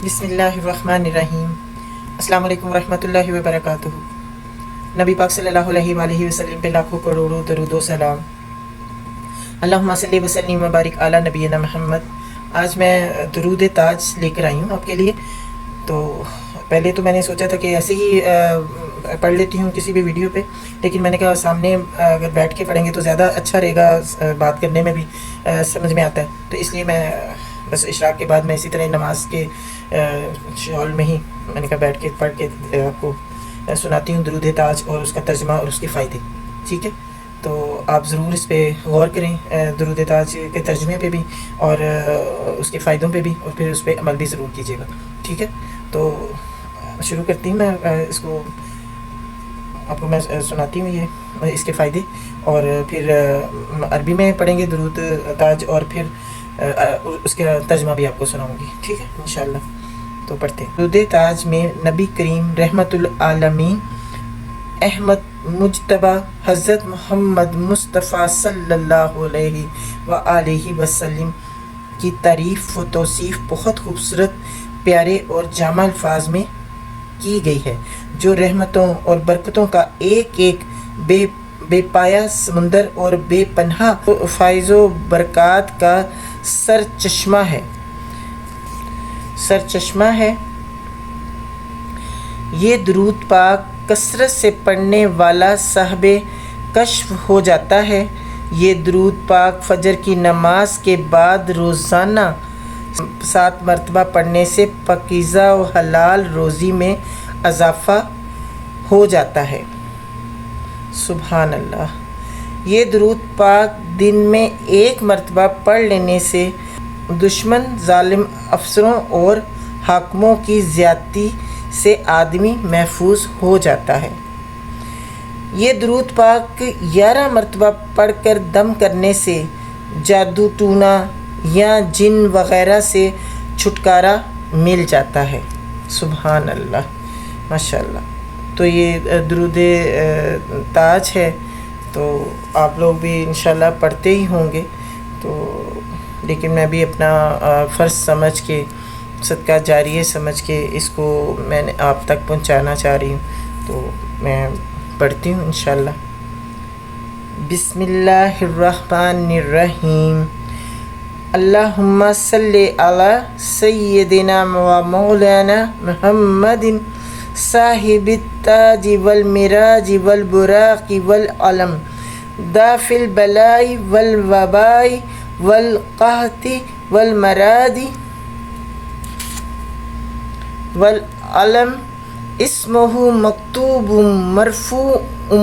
بسم اللہ الرحمن الرحیم۔ السلام علیکم ورحمۃ اللہ وبرکاتہ۔ نبی پاک صلی اللہ علیہ وآلہ وسلم پہ لاکھوں کروڑوں درود و سلام۔ اللہم صلی وسلم وبارک علی نبینا محمد۔ آج میں درود تاج لے کر آئی ہوں آپ کے لیے۔ تو پہلے تو میں نے سوچا تھا کہ ایسے ہی پڑھ لیتی ہوں کسی بھی ویڈیو پہ، لیکن میں نے کہا سامنے اگر بیٹھ کے پڑھیں گے تو زیادہ اچھا رہے گا، بات کرنے میں بھی سمجھ میں آتا ہے۔ تو اس لیے میں بس اشراق کے بعد میں اسی طرح نماز کے شغل میں ہی میں نے کہا بیٹھ کے پڑھ کے آپ کو سناتی ہوں درود تاج اور اس کا ترجمہ اور اس کے فائدے، ٹھیک ہے؟ تو آپ ضرور اس پہ غور کریں، درود تاج کے ترجمے پہ بھی اور اس کے فائدوں پہ بھی، اور پھر اس پہ عمل بھی ضرور کیجیے گا، ٹھیک ہے؟ تو شروع کرتی ہوں میں اس کو، آپ کو میں سناتی ہوں یہ اس کے فائدے، اور پھر عربی میں پڑھیں گے درود تاج، اور پھر اس کا ترجمہ بھی آپ کو سناؤں گی، ٹھیک ہے انشاءاللہ۔ تو پڑھتے ہیں۔ درود تاج میں نبی کریم رحمت العالمین احمد مجتبی حضرت محمد مصطفیٰ صلی اللہ علیہ وآلہ وسلم کی تعریف و توصیف بہت خوبصورت، پیارے اور جامع الفاظ میں کی گئی ہے، جو رحمتوں اور برکتوں کا ایک ایک بے پایا سمندر اور بے پناہ فائض و برکات کا سرچشمہ ہے۔ یہ درود پاک کثرت سے پڑھنے والا صاحب کشف ہو جاتا ہے۔ یہ درود پاک فجر کی نماز کے بعد روزانہ 7 مرتبہ پڑھنے سے پاکیزہ و حلال روزی میں اضافہ ہو جاتا ہے۔ سبحان اللہ۔ یہ درود پاک دن میں 1 مرتبہ پڑھ لینے سے دشمن، ظالم افسروں اور حاکموں کی زیادتی سے آدمی محفوظ ہو جاتا ہے۔ یہ درود پاک 11 مرتبہ پڑھ کر دم کرنے سے جادو ٹونا یا جن وغیرہ سے چھٹکارا مل جاتا ہے۔ سبحان اللہ، ماشاء اللہ۔ تو یہ درود تاج ہے، تو آپ لوگ بھی انشاءاللہ پڑھتے ہی ہوں گے، تو لیکن میں بھی اپنا فرض سمجھ کے، صدقہ جاریہ سمجھ کے اس کو میں نے آپ تک پہنچانا چاہ رہی ہوں، تو میں پڑھتی ہوں انشاءاللہ۔ بسم اللہ الرحمن الرحیم۔ اللہم صلی علی سیدنا و مولانا محمد صاحب التاج والمراج والبراق والعلم دافع البلاء والوباء والقحط والمراد والعلم اسمہ مکتوب مرفوع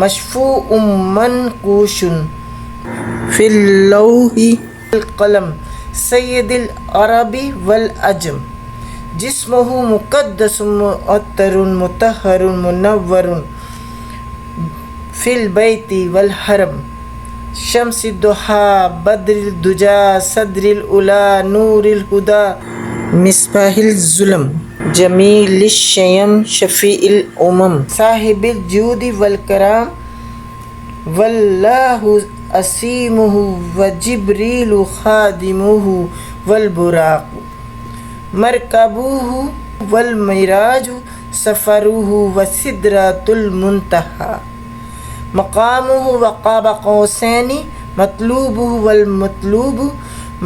مشفوع منقوش فی اللوح القلم سید العرب والعجم جسمہ مقدس معطر مطہر منور فی البیت والحرم شمس الضحیٰ بدر الدجا صدر العلا نور الہدی مصباح الظلم جمیل الشیم شفیع الامم صاحب الجود والکرام واللہ عصیمہ وجبریل خادمہ والبراق مرکبہ والمعراج سفرہ وسدرۃ المنتہی مقامہ وقاب قوسین مطلوبہ والمطلوب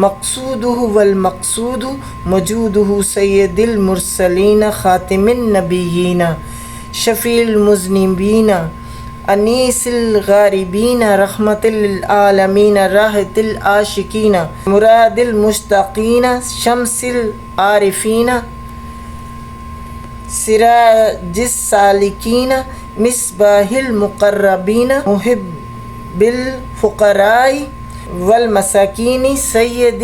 مقصودہ والمقصود موجودہ سید المرسلین خاتم النبیین شفیع المذنبین انیس الغاربین رحمت للعالمین راحت العاشقین مراد المشتاقین شمس العارفین سراج السالکین مصباح المقربین محب الفقراء والمساکین سید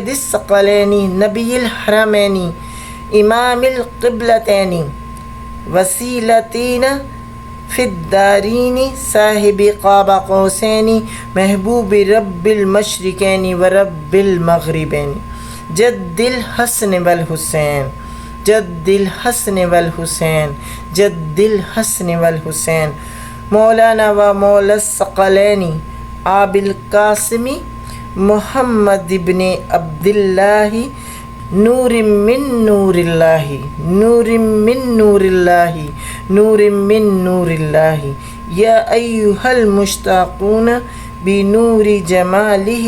الثقلین نبی الحرمین امام القبلتین وسیلتین فی الدارین صاحب قاب قوسین محبوب رب المشرقین و رب المغربین جد الحسن والحسین جد الحسن والحسین جد الحسن والحسین مولانا و مولا الثقلین آب القاسم محمد ابن عبداللہ نور من نور اللہ نور من نور اللہ نور من نور اللہ یا ایھا المشتاقون بنور جمالہ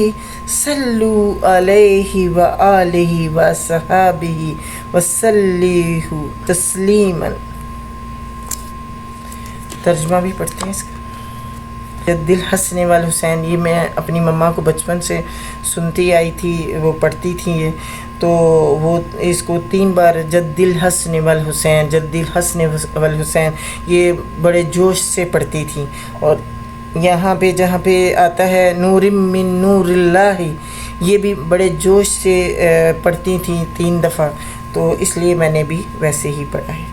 صلوا علیہ وآلہ وصحابہ وسلموا تسلیما۔ ترجمہ بھی پڑھتے ہیں اس کا۔ جد الحسن والحسین، یہ میں اپنی مما کو بچپن سے سنتی آئی تھی، وہ پڑھتی تھیں یہ، تو وہ اس کو 3 بار جد الحسن والحسین جد الحسن والحسین یہ بڑے جوش سے پڑھتی تھیں۔ اور یہاں پہ جہاں پہ آتا ہے نور من نور اللہ، یہ بھی بڑے جوش سے پڑھتی تھیں 3 دفعہ، تو اس لیے میں نے بھی ویسے ہی پڑھا ہے۔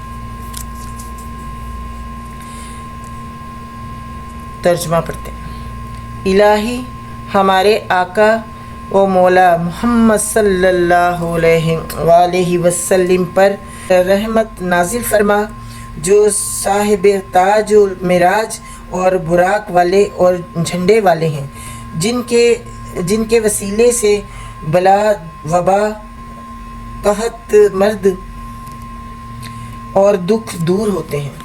ترجمہ پڑھتے ہیں۔ الہی ہمارے آقا و مولا محمد صلی اللہ علیہ وآلہ وسلم پر رحمت نازل فرما، جو صاحب تاج و معراج اور براق والے اور جھنڈے والے ہیں، جن کے وسیلے سے بلا وبا قحط مرد اور دکھ دور ہوتے ہیں۔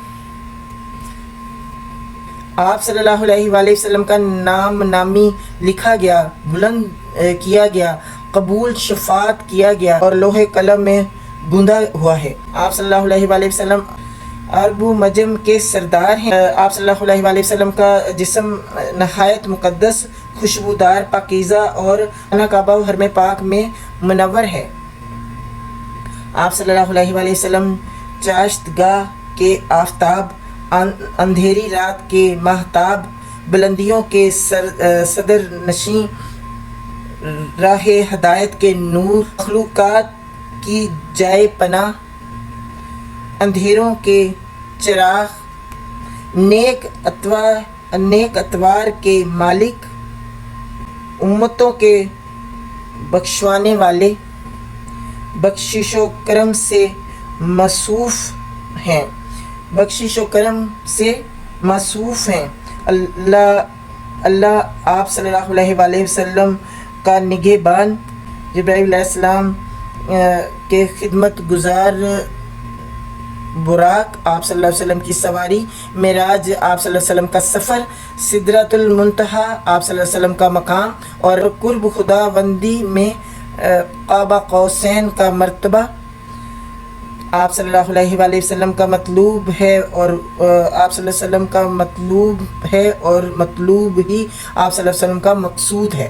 آپ صلی اللہ علیہ وآلہ وسلم کا نام نامی لکھا گیا، بلند کیا گیا، قبول شفاعت کیا گیا اور لوح قلم میں گوندا ہوا ہے۔ آپ صلی اللہ علیہ وآلہ وسلم عرب و مجم کے سردار ہیں۔ آپ صلی اللہ علیہ وآلہ وسلم کا جسم نہایت مقدس، خوشبودار، پاکیزہ اور خانہ کعبہ و حرم پاک میں منور ہے۔ آپ صلی اللہ علیہ وآلہ وسلم چاشت گاہ کے آفتاب، اندھیری رات کے ماہتاب، بلندیوں کے صدر نشین، راہ ہدایت کے نور، مخلوقات کی جائے پناہ، اندھیروں کے چراغ، نیک اتوار کے مالک، امتوں کے بخشوانے والے، بخشش و کرم سے موصوف ہیں اللہ آپ صلی اللہ علیہ وآلہ وسلم کا نگہبان، جبرائیل علیہ السلام کے خدمت گزار براق، آپ صلی اللہ علیہ وسلم کی سواری، معراج آپ صلی اللہ علیہ وسلم کا سفر، سدرۃ المنتہا آپ صلی اللہ علیہ وسلم کا مقام، اور قرب خدا بندی میں قاب قوسین کا مرتبہ آپ صلی اللہ علیہ وآلہ وسلم کا مطلوب ہے، اور آپ صلی اللہ علیہ وسلم کا مطلوب ہے، اور مطلوب ہی آپ صلی اللہ علیہ وسلم کا مقصود ہے،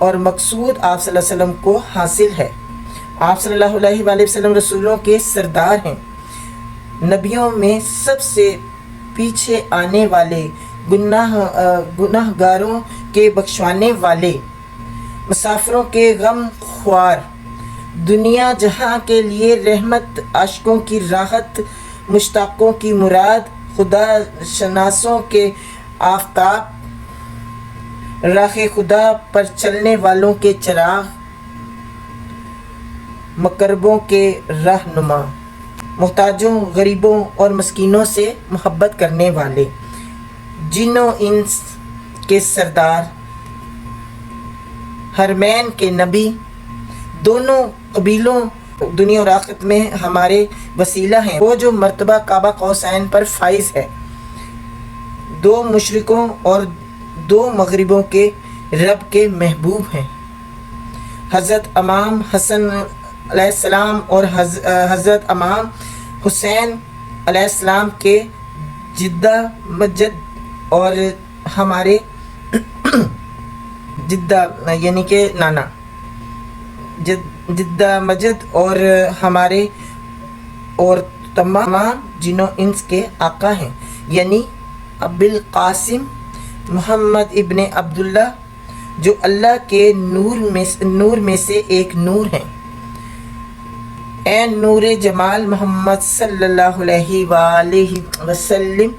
اور مقصود آپ صلی اللہ علیہ وسلم کو حاصل ہے۔ آپ صلی اللہ علیہ وآلہ وسلم رسولوں کے سردار ہیں، نبیوں میں سب سے پیچھے آنے والے، گناہ گاروں کے بخشوانے والے، مسافروں کے غم خوار، دنیا جہاں کے لیے رحمت، عاشقوں کی راحت، مشتاقوں کی مراد، خدا شناسوں کے آفتاب، راہ خدا پر چلنے والوں کے چراغ، مکربوں کے رہنما، محتاجوں، غریبوں اور مسکینوں سے محبت کرنے والے، جن و انس کے سردار، حرمین کے نبی، دونوں قبیلوں دنیا اور آخرت میں ہمارے وسیلہ ہیں، وہ جو مرتبہ کعبہ قوسین پر فائز ہے، 2 مشرقوں اور 2 مغربوں کے رب کے محبوب ہیں، حضرت امام حسن علیہ السلام اور حضرت امام حسین علیہ السلام کے جدہ مجد، اور ہمارے جدہ یعنی کہ نانا، جدہ مجد اور ہمارے اور تمام جنوں انس کے آقا ہیں، یعنی ابوالقاسم محمد ابن عبداللہ، جو اللہ کے نور میں سے ایک نور ہیں۔ اے نور جمال محمد صلی اللہ علیہ وآلہ وسلم،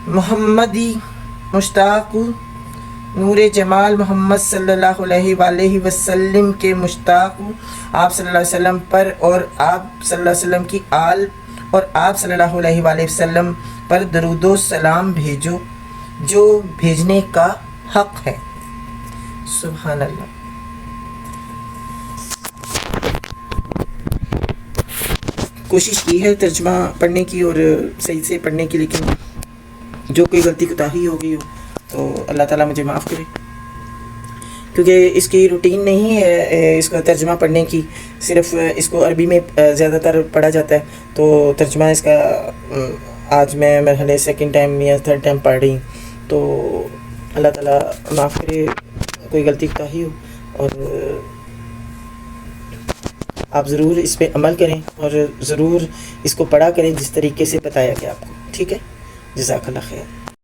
محمدی مشتاق، نور جمال محمد صلی اللہ علیہ وآلہ وسلم کے مشتاق، آپ صلی اللہ علیہ وسلم پر اور آپ صلی اللہ علیہ وسلم کی آل اور آپ صلی اللہ علیہ وآلہ وسلم پر درود و سلام بھیجو، جو بھیجنے کا حق ہے۔ سبحان اللہ۔ کوشش کی ہے ترجمہ پڑھنے کی اور صحیح سے پڑھنے کی، لیکن جو کوئی غلطی کوتاہی ہو گئی ہو تو اللہ تعالیٰ مجھے معاف کرے، کیونکہ اس کی روٹین نہیں ہے اس کا ترجمہ پڑھنے کی، صرف اس کو عربی میں زیادہ تر پڑھا جاتا ہے، تو ترجمہ اس کا آج میں مرحلے سیکنڈ ٹائم یا تھرڈ ٹائم پڑھ رہی ہوں، تو اللہ تعالیٰ معاف کرے کوئی غلطی کوتاہی ہو، اور آپ ضرور اس پہ عمل کریں اور ضرور اس کو پڑھا کریں جس طریقے سے بتایا گیا آپ کو، ٹھیک ہے؟ جزاک اللہ خیر.